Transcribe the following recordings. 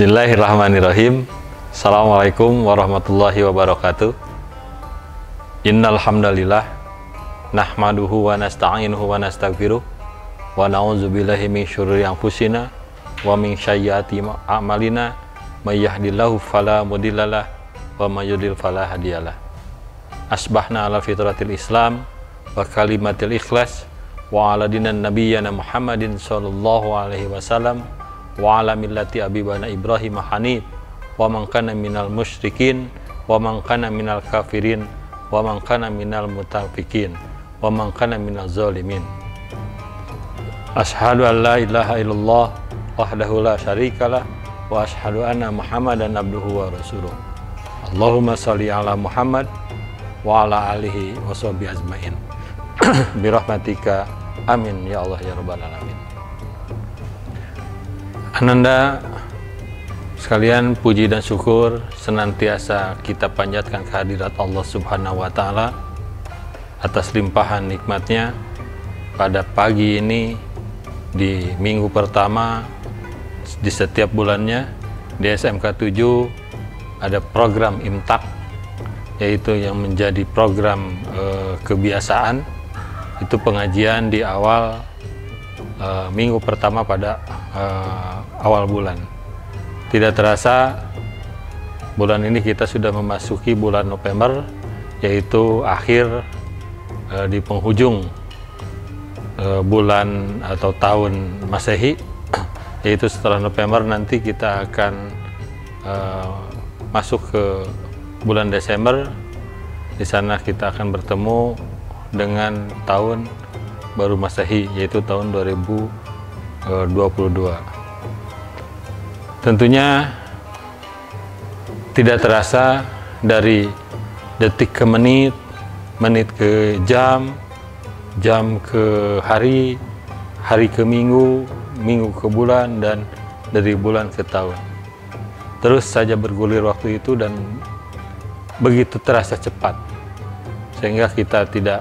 Bismillahirrahmanirrahim. Assalamualaikum warahmatullahi wabarakatuh. Innal hamdalillah nahmaduhu wa nasta'inuhu wa nastaghfiruh wa na'udzubillahi min syururi anfusina wa min sayyiati a'malina may yahdihillahu fala mudhillalah wa may yudhlil fala hadiyalah. Asbahna ala fitratil Islam wa kalimatil ikhlas wa ala dinan nabiyyina Muhammadin sallallahu alaihi wasallam wa ala millati abibana Ibrahim hanif wa man kana minal musyrikin wa man kana minal kafirin wa man kana minal mutafikin wa man kana minal zalimin. Asyhadu an la ilaha illallah wahdahu la syarikalah wa asyhadu anna Muhammadan abduhu wa rasuluh. Allahumma shalli ala Muhammad wa ala alihi wa sahbihi ajmain. Birahmatika amin ya Allah ya rabbal alamin. Ananda sekalian, puji dan syukur senantiasa kita panjatkan kehadirat Allah Subhanahu wa Ta'ala atas limpahan nikmatnya pada pagi ini di minggu pertama di setiap bulannya. Di SMK 7 ada program Imtak, yaitu yang menjadi program kebiasaan. Itu pengajian di awal minggu pertama pada awal bulan. Tidak terasa bulan ini kita sudah memasuki bulan November, yaitu akhir di penghujung bulan atau tahun Masehi, yaitu setelah November nanti kita akan masuk ke bulan Desember. Di sana kita akan bertemu dengan tahun baru Masehi, yaitu tahun 2022. Tentunya tidak terasa dari detik ke menit, menit ke jam, jam ke hari, hari ke minggu, minggu ke bulan, dan dari bulan ke tahun. Terus saja bergulir waktu itu dan begitu terasa cepat, sehingga kita tidak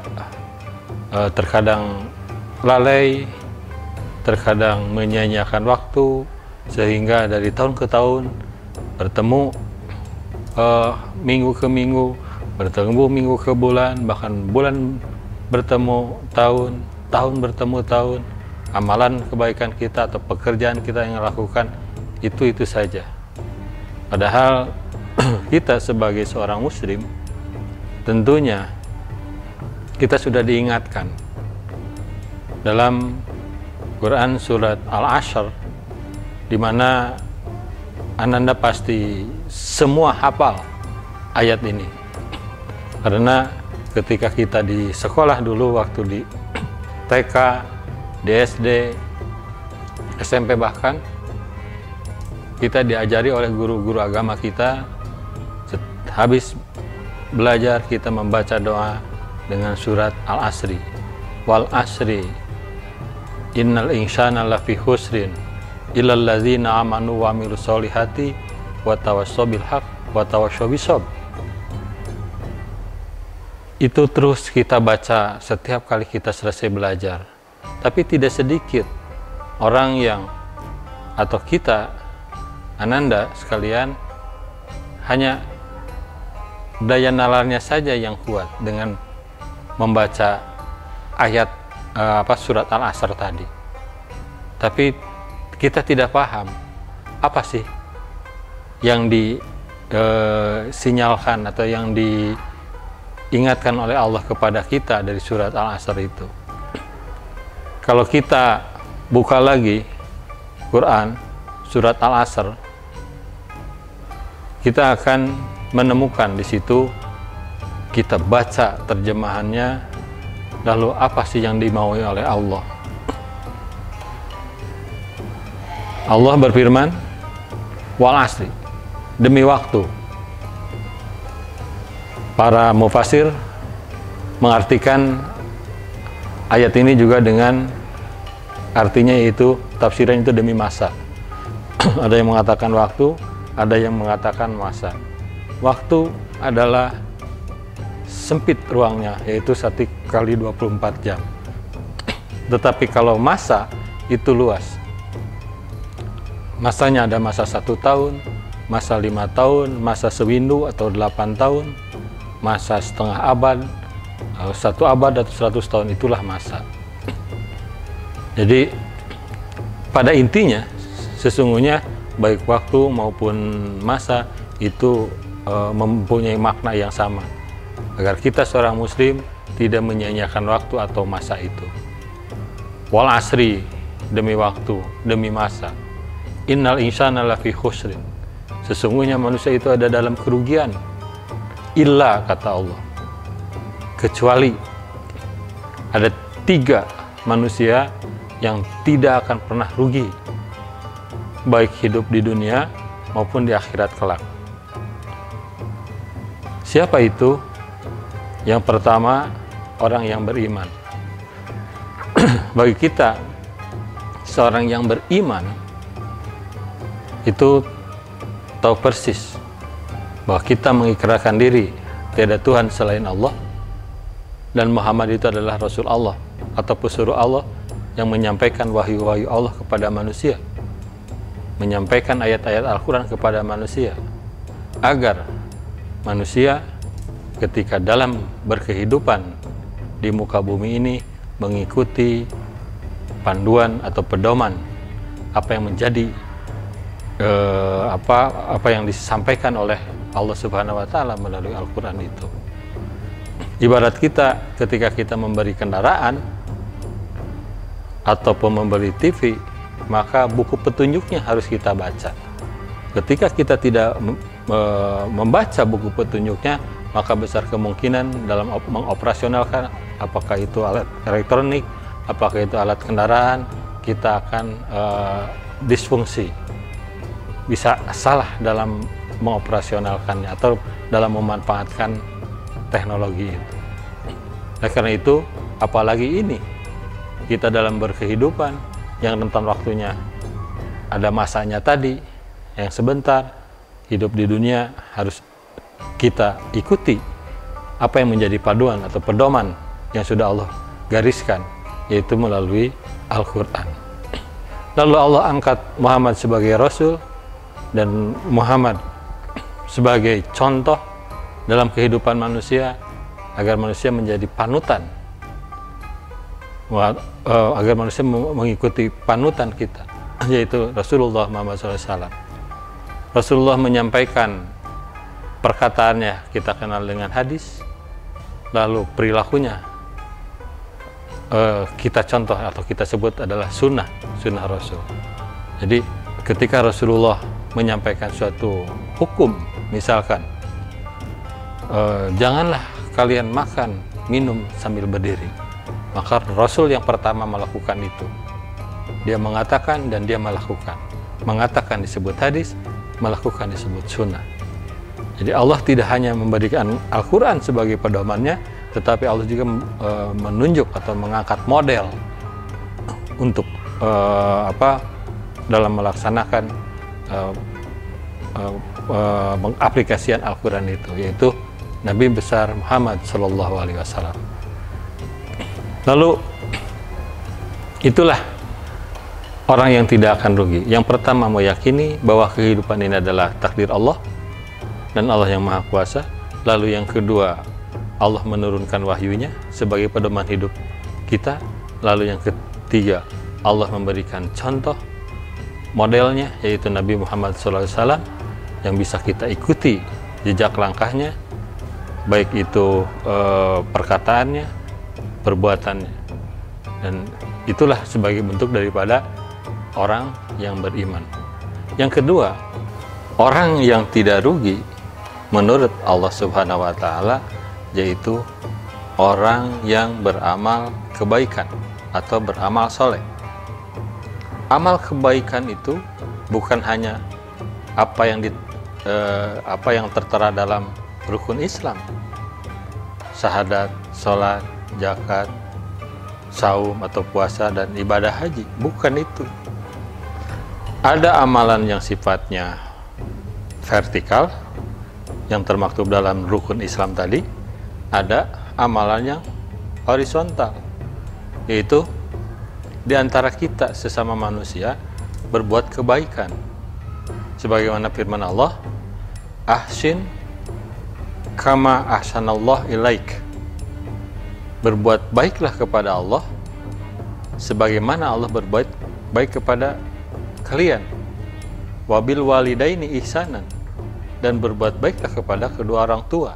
terkadang lalai, terkadang menyia-nyiakan waktu, sehingga dari tahun ke tahun bertemu minggu ke minggu, bertemu minggu ke bulan, bahkan bulan bertemu tahun, tahun bertemu tahun. Amalan kebaikan kita atau pekerjaan kita yang lakukan itu saja. Padahal kita sebagai seorang muslim tentunya kita sudah diingatkan dalam Quran surat Al-Ashr, di mana Ananda pasti semua hafal ayat ini. Karena ketika kita di sekolah dulu, waktu di TK, di SD, SMP bahkan, kita diajari oleh guru-guru agama kita, habis belajar kita membaca doa dengan surat Al-Asri. Wal asri innal insana lafi khusrin illal ladzina amanu wa amilus solihati wa tawassaw bil haq wa tawassaw bis sabr. Itu terus kita baca setiap kali kita selesai belajar. Tapi tidak sedikit orang yang atau kita, Ananda sekalian, hanya daya nalarnya saja yang kuat dengan membaca ayat surat Al-Asr tadi. Tapi kita tidak paham apa sih yang disinyalkan atau yang diingatkan oleh Allah kepada kita dari surat Al-Asr itu. Kalau kita buka lagi Quran surat Al-Asr, kita akan menemukan di situ, kita baca terjemahannya, lalu apa sih yang dimaui oleh Allah? Allah berfirman, wal asri, demi waktu. Para mufasir mengartikan ayat ini juga dengan artinya, yaitu tafsiran itu demi masa. Ada yang mengatakan waktu, ada yang mengatakan masa. Waktu adalah sempit ruangnya, yaitu 1 kali 24 jam. Tetapi kalau masa itu luas. Masanya ada masa 1 tahun, masa 5 tahun, masa sewindu atau 8 tahun, masa setengah abad, 1 abad atau 100 tahun, itulah masa. Jadi pada intinya sesungguhnya baik waktu maupun masa itu mempunyai makna yang sama, agar kita seorang muslim tidak menyia-nyiakan waktu atau masa itu. Wal asri, demi waktu, demi masa. Innal insana lafi khusrin. Sesungguhnya manusia itu ada dalam kerugian. Illa, kata Allah, kecuali ada 3 manusia yang tidak akan pernah rugi, baik hidup di dunia maupun di akhirat kelak. Siapa itu? Yang pertama, orang yang beriman. Bagi kita, seorang yang beriman itu tahu persis bahwa kita mengikrarkan diri tiada Tuhan selain Allah, dan Muhammad itu adalah Rasul Allah atau pesuruh Allah yang menyampaikan wahyu-wahyu Allah kepada manusia, menyampaikan ayat-ayat Al-Quran kepada manusia, agar manusia ketika dalam berkehidupan di muka bumi ini mengikuti panduan atau pedoman apa yang menjadi apa yang disampaikan oleh Allah Subhanahu wa Ta'ala melalui Al-Quran itu. Ibarat kita ketika kita memberi kendaraan ataupun membeli TV, maka buku petunjuknya harus kita baca. Ketika kita tidak membaca buku petunjuknya, maka besar kemungkinan dalam mengoperasionalkan, apakah itu alat elektronik, apakah itu alat kendaraan, kita akan disfungsi, bisa salah dalam mengoperasionalkannya atau dalam memanfaatkan teknologi itu. Nah, karena itu, apalagi ini kita dalam berkehidupan yang rentan waktunya, ada masanya tadi yang sebentar. Hidup di dunia harus kita ikuti apa yang menjadi paduan atau pedoman yang sudah Allah gariskan, yaitu melalui Al-Quran. Lalu Allah angkat Muhammad sebagai Rasul dan Muhammad sebagai contoh dalam kehidupan manusia, agar manusia menjadi panutan, agar manusia mengikuti panutan kita, yaitu Rasulullah Muhammad SAW. Rasulullah menyampaikan perkataannya kita kenal dengan hadis, lalu perilakunya kita contoh atau kita sebut adalah sunnah Rasul. Jadi ketika Rasulullah menyampaikan suatu hukum, misalkan janganlah kalian makan minum sambil berdiri, maka Rasul yang pertama melakukan itu. Dia mengatakan dan dia melakukan. Mengatakan disebut hadis, melakukan disebut sunnah. Jadi Allah tidak hanya memberikan Al-Quran sebagai pedomannya, tetapi Allah juga menunjuk atau mengangkat model untuk dalam melaksanakan mengaplikasikan Al-Quran itu, yaitu Nabi besar Muhammad Sallallahu Alaihi Wasallam. Lalu itulah orang yang tidak akan rugi. Yang pertama, meyakini bahwa kehidupan ini adalah takdir Allah dan Allah yang Maha Kuasa. Lalu yang kedua, Allah menurunkan wahyunya sebagai pedoman hidup kita. Lalu yang ketiga, Allah memberikan contoh modelnya, yaitu Nabi Muhammad SAW, yang bisa kita ikuti jejak langkahnya, baik itu perkataannya, perbuatannya. Dan itulah sebagai bentuk daripada orang yang beriman. Yang kedua, orang yang tidak rugi menurut Allah Subhanahu wa Ta'ala, yaitu orang yang beramal kebaikan atau beramal soleh. Amal kebaikan itu bukan hanya apa yang tertera dalam rukun Islam, syahadat, sholat, zakat, saum atau puasa dan ibadah haji. Bukan itu. Ada amalan yang sifatnya vertikal yang termaktub dalam rukun Islam tadi, ada amalan yang horizontal, yaitu di antara kita sesama manusia berbuat kebaikan. Sebagaimana firman Allah, ahsin kama ahsanallah ilaik. Berbuat baiklah kepada Allah sebagaimana Allah berbuat baik kepada kalian. Wabil walidaini ihsanan, dan berbuat baiklah kepada kedua orang tua.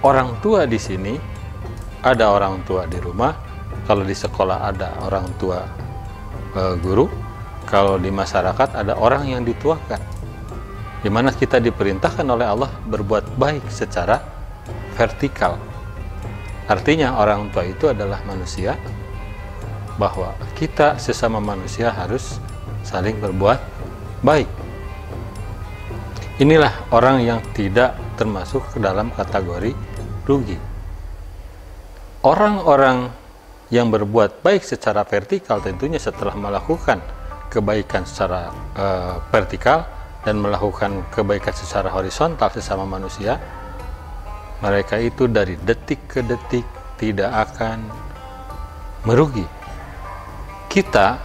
Orang tua di sini ada orang tua di rumah, kalau di sekolah ada orang tua guru, kalau di masyarakat ada orang yang dituakan, di mana kita diperintahkan oleh Allah berbuat baik secara vertikal. Artinya orang tua itu adalah manusia, bahwa kita sesama manusia harus saling berbuat baik. Inilah orang yang tidak termasuk ke dalam kategori rugi. Orang-orang yang berbuat baik secara vertikal tentunya setelah melakukan kebaikan secara vertikal dan melakukan kebaikan secara horizontal sesama manusia, mereka itu dari detik ke detik tidak akan merugi. Kita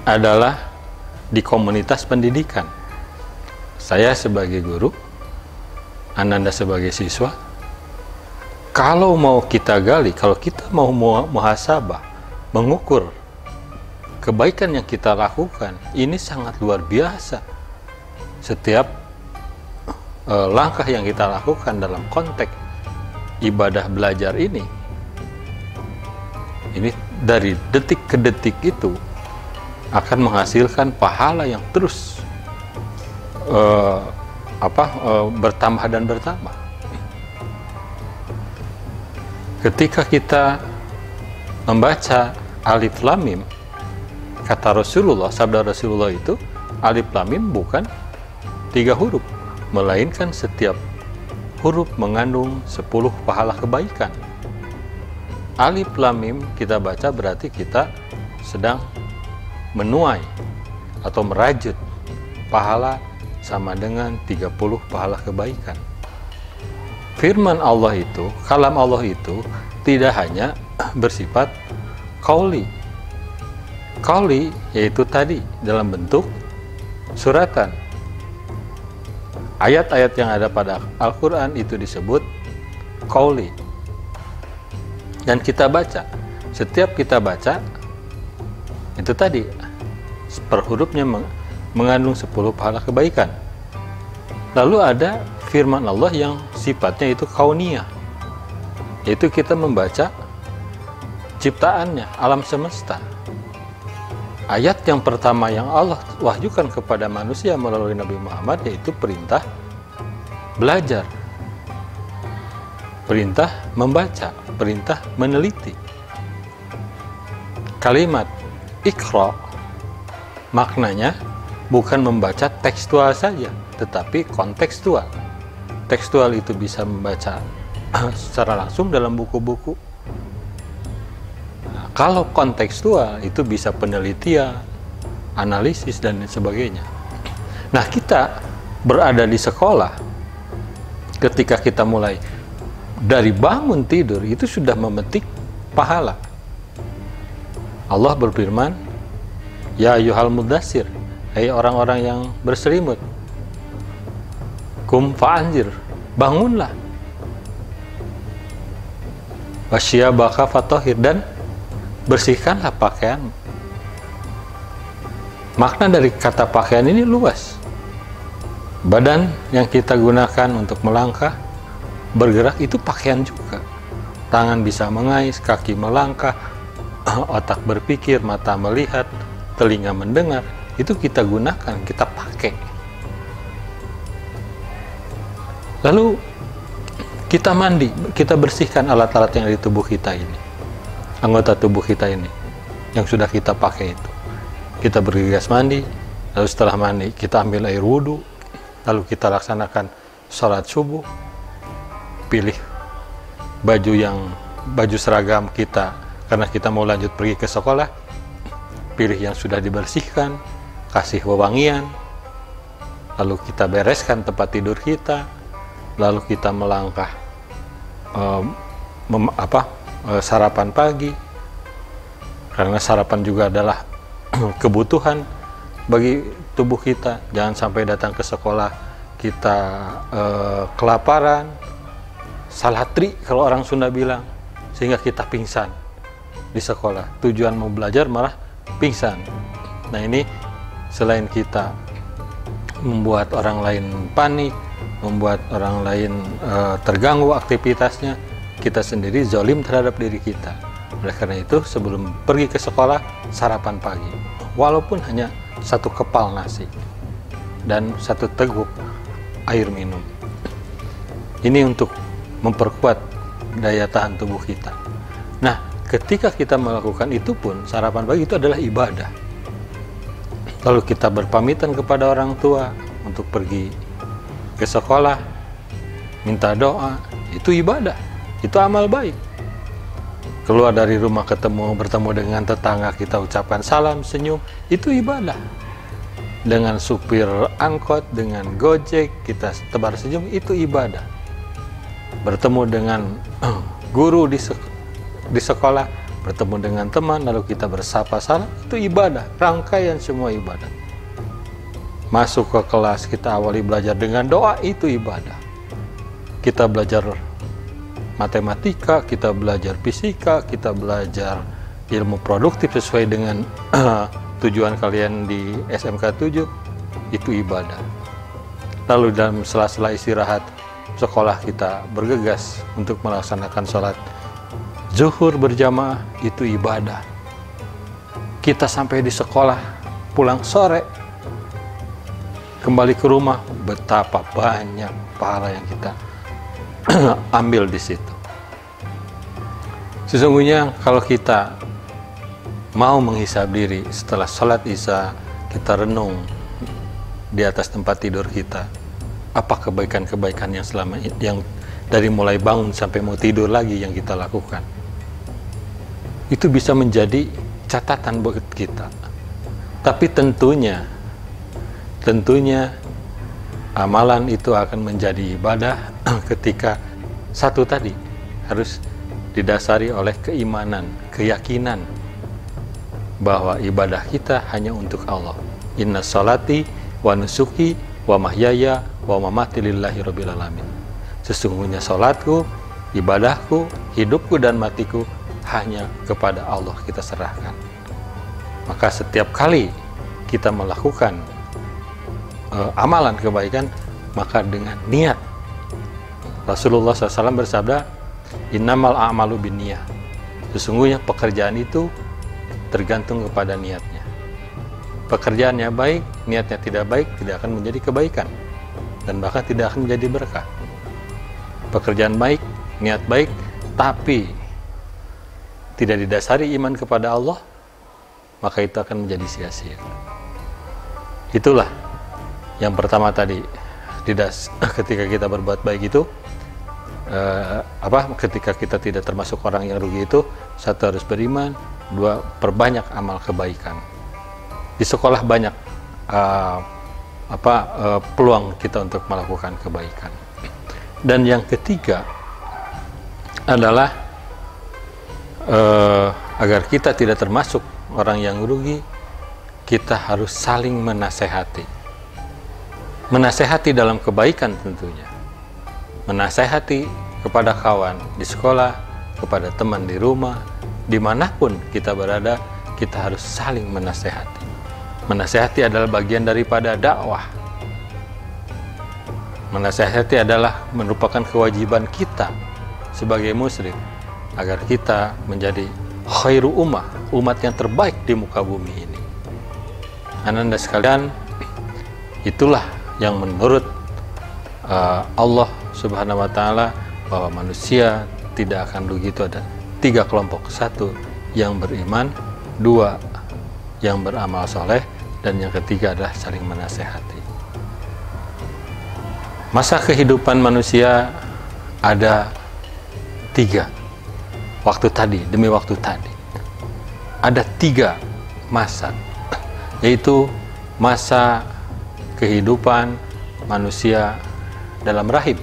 adalah di komunitas pendidikan. Saya sebagai guru, Ananda sebagai siswa. Kalau mau kita gali, kalau kita mau muhasabah, mengukur kebaikan yang kita lakukan, ini sangat luar biasa. Setiap langkah yang kita lakukan dalam konteks ibadah belajar ini dari detik ke detik itu akan menghasilkan pahala yang terus bertambah dan bertambah. Ketika kita membaca alif lam mim, kata Rasulullah, sabda Rasulullah itu, alif lam mim bukan 3 huruf, melainkan setiap huruf mengandung 10 pahala kebaikan. Alif lam mim kita baca berarti kita sedang menuai atau merajut pahala sama dengan 30 pahala kebaikan. Firman Allah itu, kalam Allah itu tidak hanya bersifat qauli. Qauli yaitu tadi dalam bentuk suratan. Ayat-ayat yang ada pada Al-Quran itu disebut qauli. Dan kita baca, setiap kita baca, itu tadi, per hurufnya mengandung 10 pahala kebaikan. Lalu ada firman Allah yang sifatnya itu kauniyah, yaitu kita membaca ciptaannya, alam semesta. Ayat yang pertama yang Allah wahyukan kepada manusia melalui Nabi Muhammad yaitu perintah belajar, perintah membaca, perintah meneliti. Kalimat Iqra maknanya bukan membaca tekstual saja, tetapi kontekstual. Tekstual itu bisa membaca secara langsung dalam buku-buku. Kalau kontekstual itu bisa penelitian, analisis, dan sebagainya. Nah, kita berada di sekolah, ketika kita mulai dari bangun tidur, itu sudah memetik pahala. Allah berfirman, Ya ayyuhal mudassir, hai orang-orang yang berselimut, kum fa'anzir, bangunlah, wasyiyabaka fatahhir, dan bersihkanlah pakaian. Makna dari kata pakaian ini luas. Badan yang kita gunakan untuk melangkah, bergerak itu pakaian juga. Tangan bisa mengais, kaki melangkah, otak berpikir, mata melihat, telinga mendengar, itu kita gunakan, kita pakai. Lalu kita mandi, kita bersihkan alat-alat yang ada di tubuh kita ini, anggota tubuh kita ini yang sudah kita pakai itu. Kita bergegas mandi, lalu setelah mandi kita ambil air wudhu, lalu kita laksanakan sholat subuh, pilih baju seragam kita karena kita mau lanjut pergi ke sekolah, pilih yang sudah dibersihkan, kasih wewangian, lalu kita bereskan tempat tidur kita, lalu kita melangkah sarapan pagi, karena sarapan juga adalah kebutuhan bagi tubuh kita. Jangan sampai datang ke sekolah kita kelaparan, salatri kalau orang Sunda bilang, sehingga kita pingsan di sekolah. Tujuan mau belajar malah pingsan. Nah, ini selain kita membuat orang lain panik, membuat orang lain terganggu aktivitasnya, kita sendiri zalim terhadap diri kita. Oleh karena itu, sebelum pergi ke sekolah, sarapan pagi, walaupun hanya 1 kepal nasi dan 1 teguk air minum. Ini untuk memperkuat daya tahan tubuh kita. Nah, ketika kita melakukan itu pun, sarapan pagi itu adalah ibadah. Lalu kita berpamitan kepada orang tua untuk pergi ke sekolah, minta doa, itu ibadah, itu amal baik. Keluar dari rumah bertemu dengan tetangga, kita ucapkan salam, senyum, itu ibadah. Dengan supir angkot, dengan gojek, kita tebar senyum, itu ibadah. Bertemu dengan guru di sekolah, bertemu dengan teman, lalu kita bersapa salam, itu ibadah, rangkaian semua ibadah. Masuk ke kelas, kita awali belajar dengan doa, itu ibadah. Kita belajar matematika, kita belajar fisika, kita belajar ilmu produktif sesuai dengan tujuan kalian di SMK 7, itu ibadah. Lalu dalam sela-sela istirahat sekolah, kita bergegas untuk melaksanakan sholat zuhur berjamaah, itu ibadah. Kita sampai di sekolah, pulang sore, kembali ke rumah, betapa banyak pahala yang kita ambil di situ. Sesungguhnya kalau kita mau menghisab diri setelah sholat isya, kita renung di atas tempat tidur kita, apa kebaikan-kebaikan yang yang dari mulai bangun sampai mau tidur lagi yang kita lakukan, itu bisa menjadi catatan buat kita. Tapi tentunya amalan itu akan menjadi ibadah ketika satu tadi harus didasari oleh keimanan, keyakinan bahwa ibadah kita hanya untuk Allah. Inna sholati wa nusuki wa mahyaya wa mamati lillahi rabbil alamin. Sesungguhnya salatku, ibadahku, hidupku dan matiku hanya kepada Allah kita serahkan. Maka setiap kali kita melakukan amalan kebaikan, maka dengan niat. Rasulullah SAW bersabda, innamal a'malu binniyah. Sesungguhnya pekerjaan itu tergantung kepada niatnya. Pekerjaannya baik, niatnya tidak baik, tidak akan menjadi kebaikan, dan bahkan tidak akan menjadi berkah. Pekerjaan baik, niat baik, tapi tidak didasari iman kepada Allah, maka itu akan menjadi sia-sia. Itulah yang pertama tadi, ketika kita berbuat baik itu, ketika kita tidak termasuk orang yang rugi itu, 1 harus beriman, 2 perbanyak amal kebaikan. Di sekolah banyak peluang kita untuk melakukan kebaikan. Dan yang ketiga adalah agar kita tidak termasuk orang yang rugi, kita harus saling menasehati. Menasehati dalam kebaikan tentunya. Menasehati kepada kawan di sekolah, kepada teman di rumah, dimanapun kita berada, kita harus saling menasehati. Menasehati adalah bagian daripada dakwah. Menasehati adalah merupakan kewajiban kita sebagai muslim, agar kita menjadi khairu umat yang terbaik di muka bumi ini. Ananda sekalian, itulah yang menurut Allah Subhanahu wa Ta'ala, bahwa manusia tidak akan rugi. Itu ada 3 kelompok. 1 yang beriman, 2 yang beramal soleh, dan yang ketiga adalah saling menasehati. Masa kehidupan manusia ada 3. Waktu tadi, demi waktu tadi, ada 3 masa, yaitu masa kehidupan manusia dalam rahim.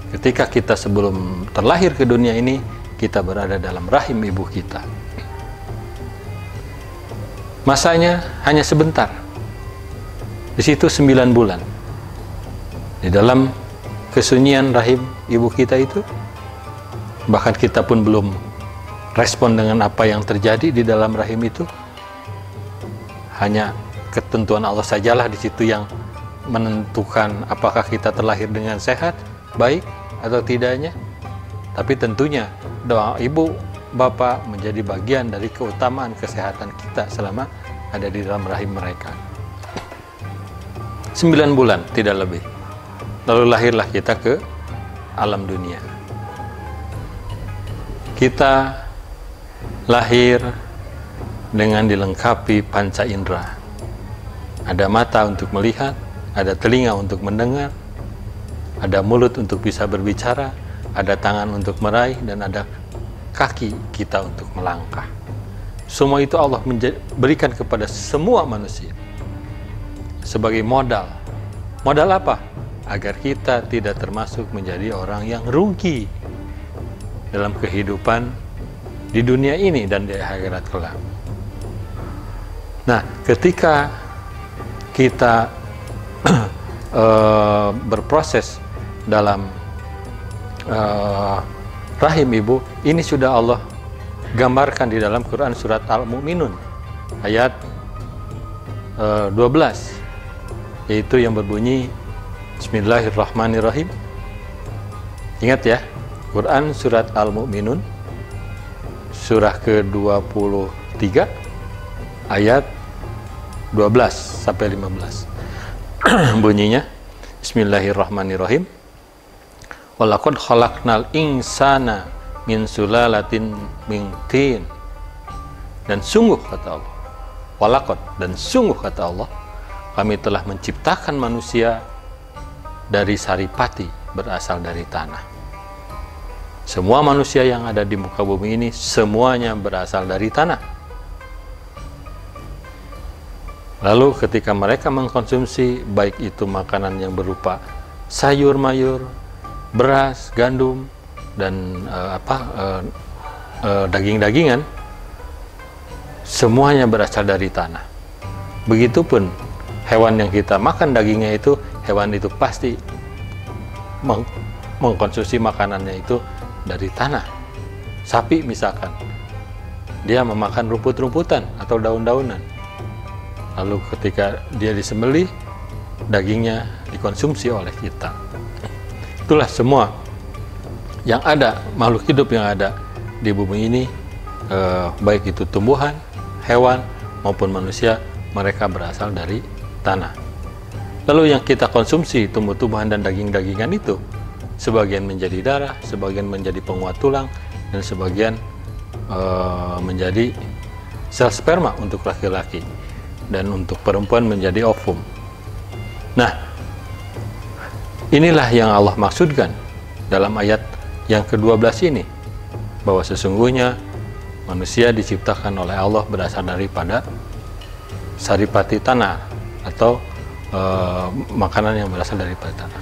Ketika kita sebelum terlahir ke dunia ini, kita berada dalam rahim ibu kita. masanya hanya sebentar. Di situ 9 bulan. Di dalam kesunyian rahim ibu kita itu, bahkan kita pun belum respon dengan apa yang terjadi di dalam rahim itu. Hanya ketentuan Allah sajalah di situ yang menentukan apakah kita terlahir dengan sehat, baik atau tidaknya. Tapi tentunya doa ibu bapak menjadi bagian dari keutamaan kesehatan kita selama ada di dalam rahim mereka. 9 bulan, tidak lebih. Lalu lahirlah kita ke alam dunia. Kita lahir dengan dilengkapi panca indera. Ada mata untuk melihat, ada telinga untuk mendengar, ada mulut untuk bisa berbicara, ada tangan untuk meraih, dan ada kaki kita untuk melangkah. Semua itu Allah berikan kepada semua manusia sebagai modal. Modal apa? Agar kita tidak termasuk menjadi orang yang rugi dalam kehidupan di dunia ini dan di akhirat kelak. Nah, ketika kita berproses dalam rahim ibu, ini sudah Allah gambarkan di dalam Quran surat Al-Mu'minun ayat 12, yaitu yang berbunyi Bismillahirrahmanirrahim. Ingat ya, Quran surat Al-Mu'minun surah ke-23 ayat 12 sampai 15. Bunyinya Bismillahirrahmanirrahim. Walaqad khalaqnal insana min sulalatin min tin. Dan sungguh kata Allah, walaqad, dan sungguh kata Allah, kami telah menciptakan manusia dari saripati berasal dari tanah. Semua manusia yang ada di muka bumi ini semuanya berasal dari tanah. Lalu ketika mereka mengkonsumsi baik itu makanan yang berupa sayur mayur, beras, gandum, dan daging-dagingan, semuanya berasal dari tanah. Begitupun hewan yang kita makan dagingnya itu, hewan itu pasti mengkonsumsi makanannya itu dari tanah. Sapi misalkan, dia memakan rumput-rumputan atau daun-daunan. Lalu ketika dia disembelih, dagingnya dikonsumsi oleh kita. Itulah semua yang ada, makhluk hidup yang ada di bumi ini, baik itu tumbuhan, hewan, maupun manusia, mereka berasal dari tanah. Lalu yang kita konsumsi, tumbuh-tumbuhan dan daging-dagingan itu, sebagian menjadi darah, sebagian menjadi penguat tulang, dan sebagian menjadi sel sperma untuk laki-laki, dan untuk perempuan menjadi ovum. Nah, inilah yang Allah maksudkan dalam ayat yang ke-12 ini, bahwa sesungguhnya manusia diciptakan oleh Allah berasal daripada saripati tanah atau makanan yang berasal daripada tanah.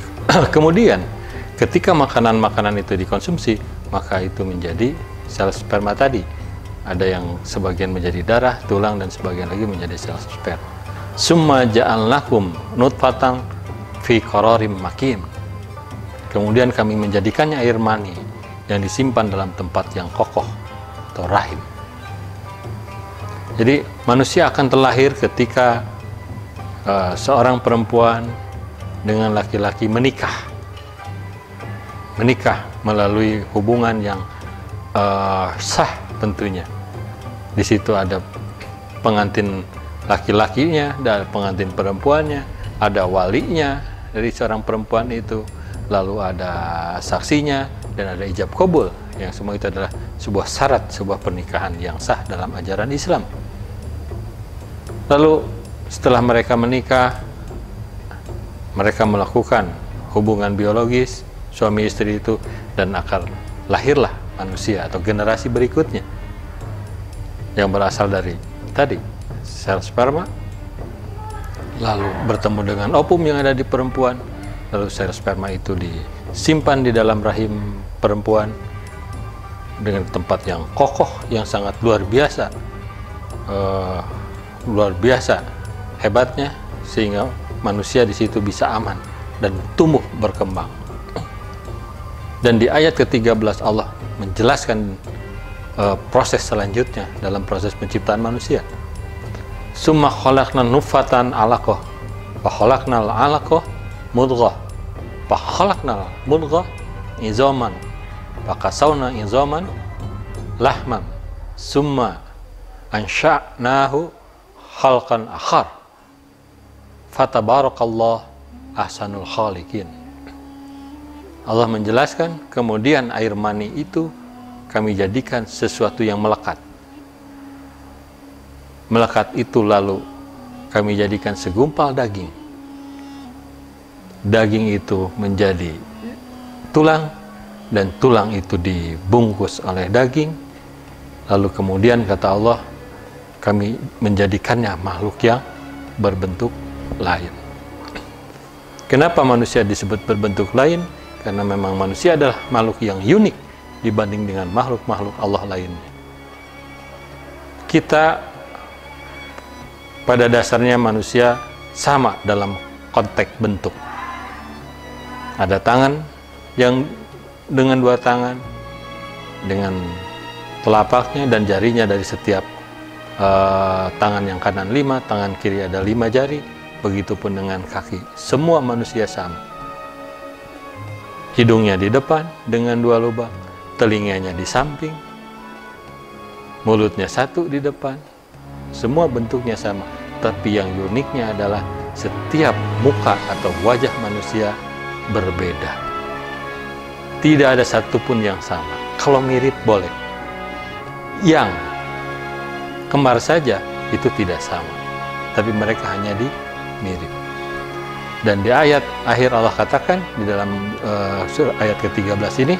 Kemudian ketika makanan-makanan itu dikonsumsi, maka itu menjadi sel sperma tadi. Ada yang sebagian menjadi darah, tulang, dan sebagian lagi menjadi sel sperma. Summa ja'alnakum nutfatan fi qararim makin. Kemudian kami menjadikannya air mani yang disimpan dalam tempat yang kokoh atau rahim. Jadi manusia akan terlahir ketika seorang perempuan dengan laki-laki menikah melalui hubungan yang sah tentunya. Di situ ada pengantin laki-lakinya, ada pengantin perempuannya, ada walinya dari seorang perempuan itu, lalu ada saksinya, dan ada ijab qabul, yang semua itu adalah sebuah syarat sebuah pernikahan yang sah dalam ajaran Islam. Lalu setelah mereka menikah, mereka melakukan hubungan biologis suami istri itu, dan akan lahirlah manusia atau generasi berikutnya yang berasal dari tadi sel sperma, lalu bertemu dengan ovum yang ada di perempuan, lalu sel sperma itu disimpan di dalam rahim perempuan dengan tempat yang kokoh, yang sangat luar biasa luar biasa hebatnya, sehingga manusia di situ bisa aman dan tumbuh berkembang. Dan di ayat ke-13 Allah menjelaskan proses selanjutnya dalam proses penciptaan manusia. Summa khalaqna nutfatan 'alaqah wa khalaqnal 'alaqah mudghah fa khalaqnal mudghah izaman fa kasawna izaman lahman summa ansha'nahu khalqan akhar fatabarakallah ahsanul khaliqin. Allah menjelaskan, kemudian air mani itu kami jadikan sesuatu yang melekat. Melekat itu lalu kami jadikan segumpal daging. Daging itu menjadi tulang, dan tulang itu dibungkus oleh daging. Lalu kemudian kata Allah, kami menjadikannya makhluk yang berbentuk lain. Kenapa manusia disebut berbentuk lain? Karena memang manusia adalah makhluk yang unik dibanding dengan makhluk-makhluk Allah lainnya. Kita pada dasarnya manusia sama dalam konteks bentuk. Ada tangan yang dengan 2 tangan, dengan telapaknya dan jarinya dari setiap tangan yang kanan 5, tangan kiri ada 5 jari, begitupun dengan kaki. Semua manusia sama. Hidungnya di depan dengan 2 lubang, telinganya di samping, mulutnya 1 di depan, semua bentuknya sama. Tapi yang uniknya adalah setiap muka atau wajah manusia berbeda. Tidak ada satupun yang sama. Kalau mirip boleh. Yang kembar saja itu tidak sama. Tapi mereka hanya mirip. Dan di ayat akhir Allah katakan di dalam ayat ke-13 ini,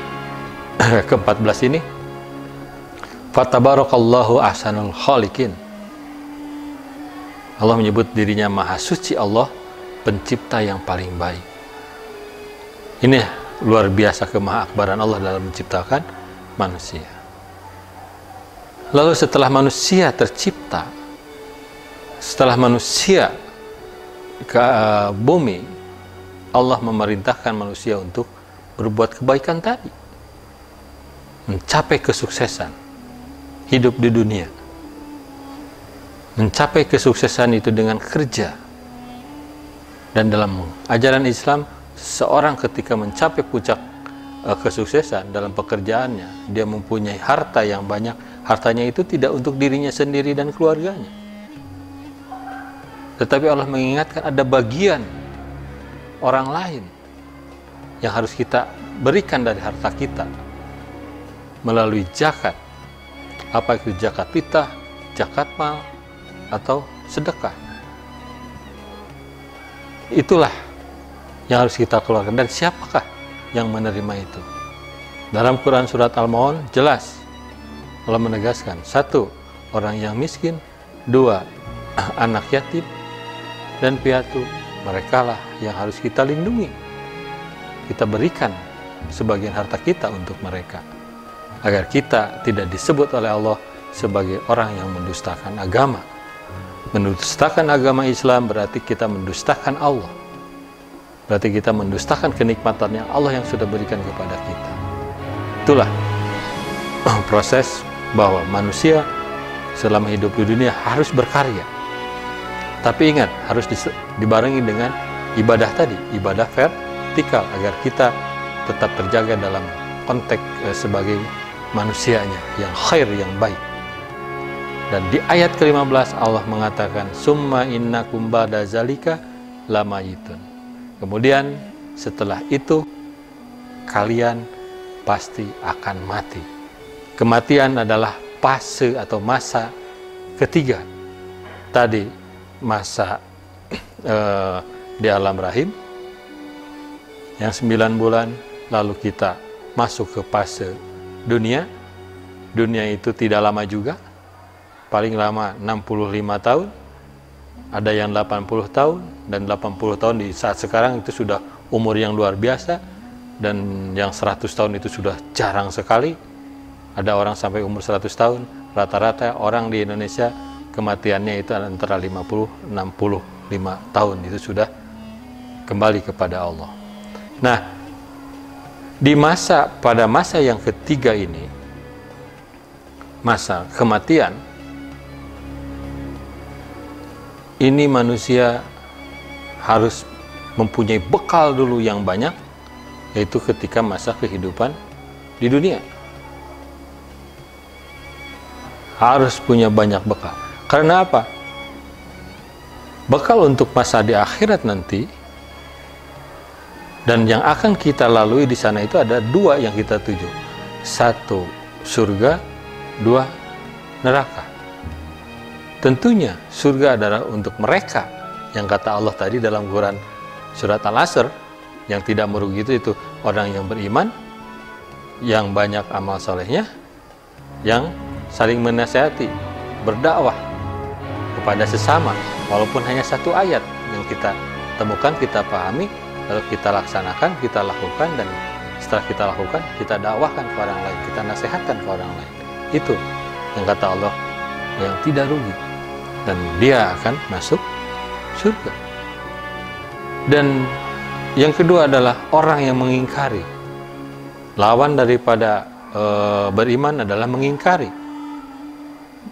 ke-14 ini, fatabarakallahu ahsanul khaliqin. Allah menyebut dirinya Maha Suci Allah, pencipta yang paling baik. Ini luar biasa kemahaakbaran Allah dalam menciptakan manusia. Lalu setelah manusia tercipta, setelah manusia ke bumi, Allah memerintahkan manusia untuk berbuat kebaikan tadi, mencapai kesuksesan hidup di dunia. Mencapai kesuksesan itu dengan kerja. Dan dalam ajaran Islam, seorang ketika mencapai puncak kesuksesan dalam pekerjaannya, dia mempunyai harta yang banyak. Hartanya itu tidak untuk dirinya sendiri dan keluarganya, tetapi Allah mengingatkan ada bagian orang lain yang harus kita berikan dari harta kita melalui zakat. Apa itu zakat fitrah, zakat mal, atau sedekah. Itulah yang harus kita keluarkan. Dan siapakah yang menerima itu? Dalam Quran surat Al-Maun jelas Allah menegaskan, 1. orang yang miskin, 2. anak yatim dan piatu. Merekalah yang harus kita lindungi. Kita berikan sebagian harta kita untuk mereka, agar kita tidak disebut oleh Allah sebagai orang yang mendustakan agama. Mendustakan agama Islam berarti kita mendustakan Allah. Berarti kita mendustakan kenikmatan yang Allah yang sudah berikan kepada kita. Itulah proses bahwa manusia selama hidup di dunia harus berkarya. Tapi ingat, harus dibarengi dengan ibadah tadi, ibadah vertikal, agar kita tetap terjaga dalam konteks sebagai manusianya yang khair, yang baik. Dan di ayat ke-15 Allah mengatakan, summa innakum ba'da zalika lamayitun. Kemudian setelah itu kalian pasti akan mati. Kematian adalah fase atau masa ketiga. Tadi masa di alam rahim yang 9 bulan, lalu kita masuk ke fase dunia. Dunia itu tidak lama juga, paling lama 65 tahun, ada yang 80 tahun, dan 80 tahun di saat sekarang itu sudah umur yang luar biasa, dan yang 100 tahun itu sudah jarang sekali. Ada orang sampai umur 100 tahun, rata-rata orang di Indonesia kematiannya itu antara 50-65 tahun, itu sudah kembali kepada Allah. Nah, pada masa yang ketiga ini, masa kematian, ini manusia harus mempunyai bekal dulu yang banyak, yaitu ketika masa kehidupan di dunia. Harus punya banyak bekal. Karena apa? Bekal untuk masa di akhirat nanti, dan yang akan kita lalui di sana itu ada dua yang kita tuju. Satu, surga. Dua, neraka. Tentunya surga adalah untuk mereka yang kata Allah tadi dalam Quran surat Al-Asr, yang tidak merugi itu orang yang beriman, yang banyak amal solehnya, yang saling menasihati, berdakwah kepada sesama, walaupun hanya satu ayat yang kita temukan, kita pahami, lalu kita laksanakan, kita lakukan, dan setelah kita lakukan, kita dakwahkan ke orang lain, kita nasihatkan ke orang lain. Itu yang kata Allah yang tidak rugi, dan dia akan masuk surga. Dan yang kedua adalah orang yang mengingkari. Lawan daripada beriman adalah mengingkari,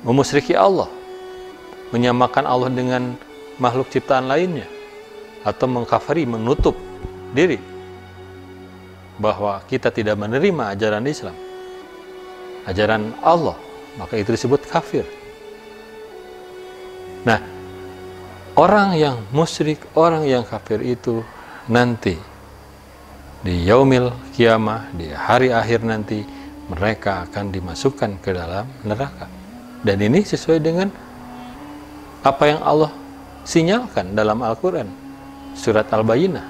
memusyriki Allah, menyamakan Allah dengan makhluk ciptaan lainnya, atau mengkafiri, menutup diri bahwa kita tidak menerima ajaran Islam, ajaran Allah, maka itu disebut kafir. Nah, orang yang musyrik, orang yang kafir itu nanti di yaumil kiamah, di hari akhir nanti, mereka akan dimasukkan ke dalam neraka. Dan ini sesuai dengan apa yang Allah sinyalkan dalam Al-Quran surat Al-Bayyinah.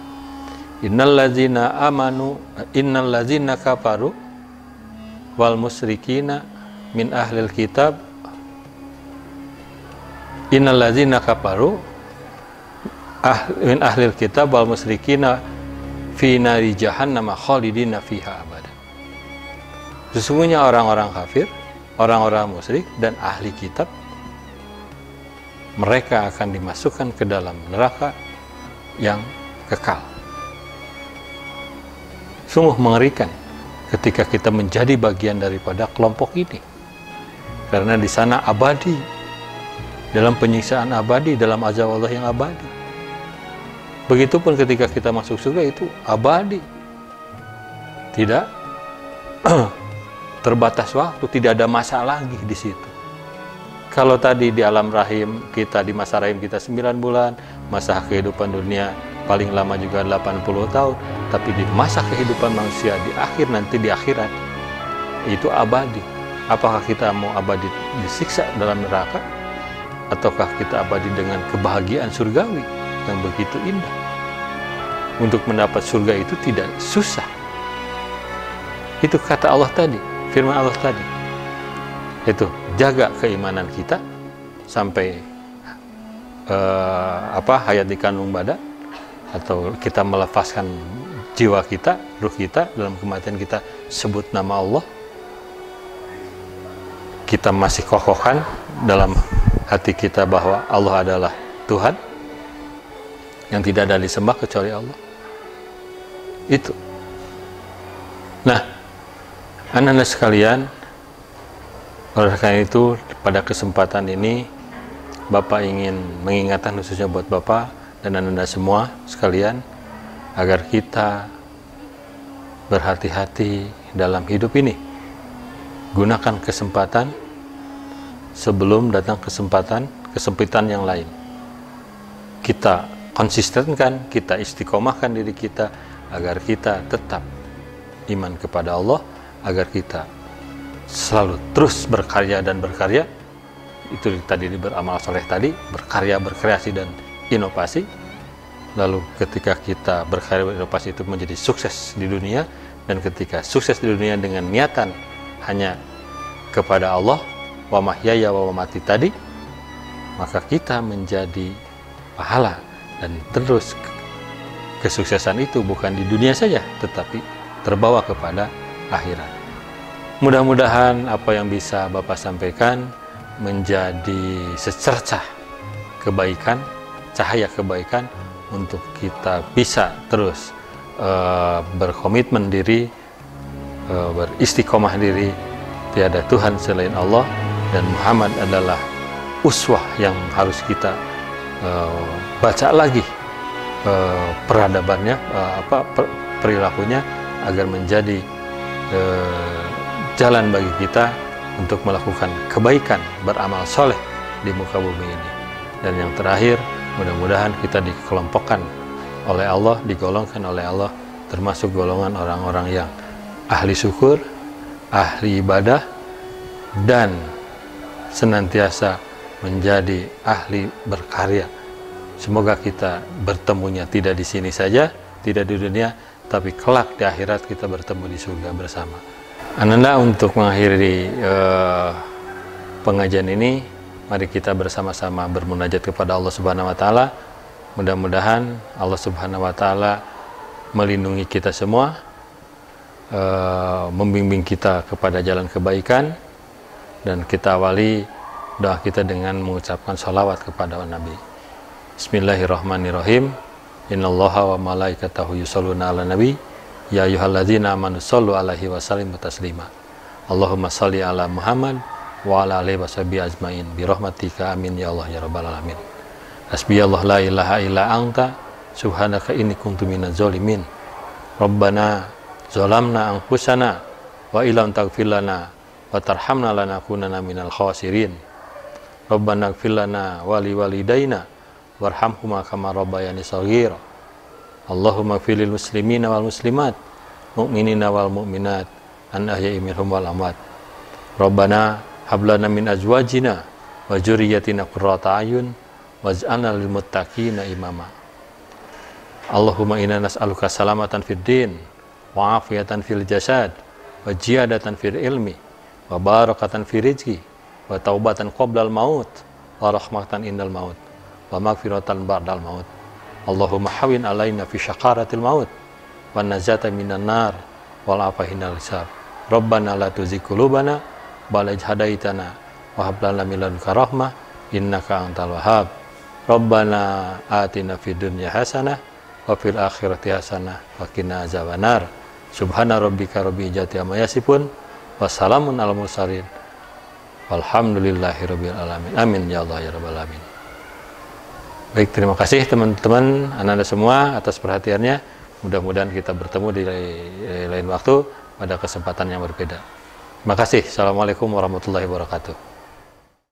Innal ladzina kafaru wal musyrikina min ahlil kitab, innal ladzina kafaru min ahlil kitab wal musyrikina fi nari jahannam khalidina fiha abada. Sesungguhnya orang-orang kafir, orang-orang musyrik dan ahli kitab, mereka akan dimasukkan ke dalam neraka yang kekal. Sungguh mengerikan ketika kita menjadi bagian daripada kelompok ini, karena di sana abadi, dalam penyiksaan abadi, dalam azab Allah yang abadi. Begitupun ketika kita masuk surga, itu abadi, tidak terbatas waktu, tidak ada masa lagi di situ. Kalau tadi di alam rahim kita, di masa rahim kita 9 bulan, masa kehidupan dunia paling lama juga 80 tahun, tapi di masa kehidupan manusia di akhir nanti, di akhirat, itu abadi. Apakah kita mau abadi disiksa dalam neraka, ataukah kita abadi dengan kebahagiaan surgawi yang begitu indah? Untuk mendapat surga itu tidak susah. Itu kata Allah tadi, firman Allah tadi. Itu jaga keimanan kita sampai hayat di kandung badan, atau kita melepaskan jiwa kita, ruh kita, dalam kematian kita sebut nama Allah. Kita masih kokohkan dalam hati kita bahwa Allah adalah Tuhan yang tidak ada disembah kecuali Allah. Itu. Nah, anak-anak sekalian, oleh karena itu pada kesempatan ini Bapak ingin mengingatkan khususnya buat Bapak dan anak-anak semua sekalian, agar kita berhati-hati dalam hidup ini. Gunakan kesempatan sebelum datang kesempitan yang lain. Kita konsistenkan, kita istiqomahkan diri kita agar kita tetap iman kepada Allah, agar kita selalu terus berkarya dan berkarya. Itu tadi beramal soleh tadi, berkarya, berkreasi dan inovasi. Lalu ketika kita berkarya berinovasi itu menjadi sukses di dunia, dan ketika sukses di dunia dengan niatan hanya kepada Allah, wa mahyaya wa mamati tadi, maka kita menjadi pahala, dan terus kesuksesan itu bukan di dunia saja, tetapi terbawa kepada akhirat. Mudah-mudahan apa yang bisa Bapak sampaikan menjadi secercah kebaikan, cahaya kebaikan untuk kita bisa terus berkomitmen diri, beristiqomah diri, tiada Tuhan selain Allah, dan Muhammad adalah uswah yang harus kita baca lagi peradabannya, perilakunya, agar menjadi jalan bagi kita untuk melakukan kebaikan, beramal soleh di muka bumi ini. Dan yang terakhir, mudah-mudahan kita dikelompokkan oleh Allah, digolongkan oleh Allah termasuk golongan orang-orang yang ahli syukur, ahli ibadah, dan senantiasa menjadi ahli berkarya. Semoga kita bertemunya tidak di sini saja, tidak di dunia, tapi kelak di akhirat kita bertemu di surga bersama. Ananda, untuk mengakhiri pengajian ini, mari kita bersama-sama bermunajat kepada Allah Subhanahu wa Ta'ala. Mudah-mudahan Allah Subhanahu wa Ta'ala melindungi kita semua, membimbing kita kepada jalan kebaikan, dan kita awali doa kita dengan mengucapkan salawat kepada Nabi. Bismillahirrahmanirrahim. Innallaha wa malaikatahu yusholluna ala nabi ya ayyuhalladzina amanu shollu alaihi wa sallimu taslima. Allahumma sholli ala Muhammad wa ala alihi washabihi ajmain bi rahmatika amin ya Allah ya rabbal alamin. Hasbiyallahu la ilaha illa anta subhanaka inni kuntu minaz zalimin. Rabbana zalamna anfusana wa illam taghfir lana wa tarhamna lanakunanna minal khasirin. Rabbana ighfir lana wa liwalidayna warhamhuma kama rabbayani shaghira. Allahumma ighfir lil muslimina wal muslimat, mu'minina wal mu'minat, an ahya'i minhum wal amwat. Rabbana hab lana min azwajina wa dzurriyyatina qurrata a'yun waj'alna lil muttaqina imama. Allahumma inna nas'aluka salamatan fid din wa afiyatan fil jasad wa ziyadatan fil ilmi wa barakatan fil rizqi wa taubatan qoblal maut wa rahmatan indal maut wa maghfiratan ba'dal maut. Allahumma hawin alaina fi syaqaratil maut wa najata minan nar wal afahinal hisab. Rabbana la tuzigh qulubana ba'da idh hadaitana wa hab lana min ladunka rahmah innaka antal wahhab. Rabbana atina fid dunya hasanah wa fil akhirati hasanah wa qina azabannar. Subhana rabbika rabbil izzati amma yasifun wa salamun alal mursalin walhamdulillahi rabbil alamin. Amin ya Allah ya rabbal alamin. Baik, terima kasih teman-teman Ananda semua atas perhatiannya. Mudah-mudahan kita bertemu di lain waktu pada kesempatan yang berbeda. Terima kasih. Assalamualaikum warahmatullahi wabarakatuh.